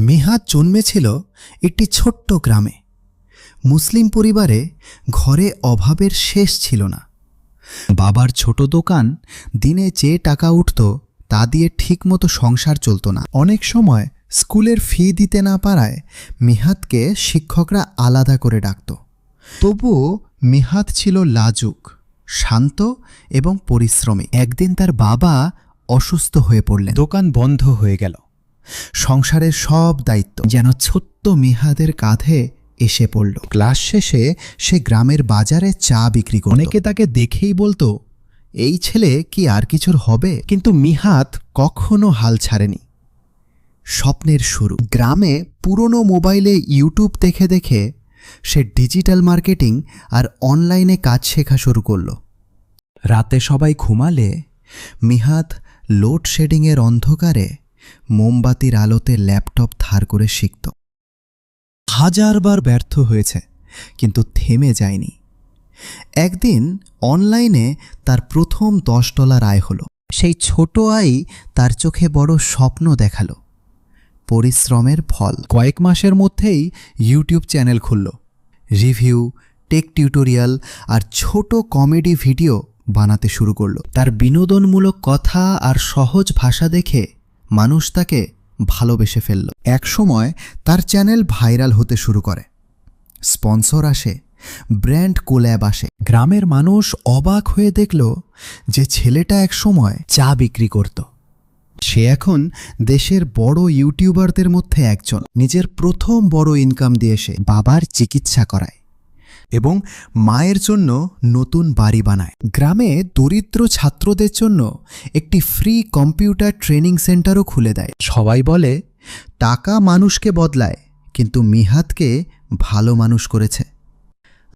মিহাত জন্মেছিল একটি ছোট্ট গ্রামে। মুসলিম পরিবারে ঘরে অভাবের শেষ ছিল না। বাবার ছোট দোকান, দিনে যে টাকা উঠত তা দিয়ে ঠিকমতো সংসার চলত না। অনেক সময় স্কুলের ফি দিতে না পারায় মিহাতকে শিক্ষকরা আলাদা করে ডাকত। তবুও মিহাত ছিল লাজুক, শান্ত এবং পরিশ্রমী। একদিন তার বাবা অসুস্থ হয়ে পড়লেন। দোকান বন্ধ হয়ে গেল। সংসারের সব দায়িত্ব যেন ছোট্ট মিহাদের কাঁধে এসে পড়ল। ক্লাস শেষে সে গ্রামের বাজারে চা বিক্রি করত। অনেকে তাকে দেখেই বলতো, এই ছেলে কি আর কিছুর হবে? কিন্তু মিহাত কখনো হাল ছাড়েনি। স্বপ্নের শুরু। গ্রামে পুরনো মোবাইলে ইউটিউব দেখে দেখে সে ডিজিটাল মার্কেটিং আর অনলাইনে কাজ শেখা শুরু করল। রাতে সবাই ঘুমালে মিহাত লোডশেডিংয়ের অন্ধকারে মোমবাতির আলোতে ল্যাপটপ ধার করে শিখত। হাজারবার ব্যর্থ হয়েছে, কিন্তু থেমে যায়নি। একদিন অনলাইনে তার প্রথম $10 আয় হলো। সেই ছোট আয়ই তার চোখে বড় স্বপ্ন দেখালো। পরিশ্রমের ফল। কয়েক মাসের মধ্যেই ইউটিউব চ্যানেল খুলল। রিভিউ, টেক টিউটোরিয়াল আর ছোট কমেডি ভিডিও বানাতে শুরু করল। তার বিনোদনমূলক কথা আর সহজ ভাষা দেখে মানুষ তাকে ভালোবেসে ফেলল। একসময় তার চ্যানেল ভাইরাল হতে শুরু করে। স্পন্সর আসে, ব্র্যান্ড কোল্যাব আসে। গ্রামের মানুষ অবাক হয়ে দেখল যে ছেলেটা একসময় চা বিক্রি করত, সে এখন দেশের বড় ইউটিউবারদের মধ্যে একজন। নিজের প্রথম বড় ইনকাম দিয়ে সে বাবার চিকিৎসা করায় এবং মায়ের জন্য নতুন বাড়ি বানায়। গ্রামে দরিদ্র ছাত্রদের জন্য একটি ফ্রি কম্পিউটার ট্রেনিং সেন্টারও খুলে দেয়। সবাই বলে টাকা মানুষকে বদলায়, কিন্তু মিহাতকে ভালো মানুষ করেছে।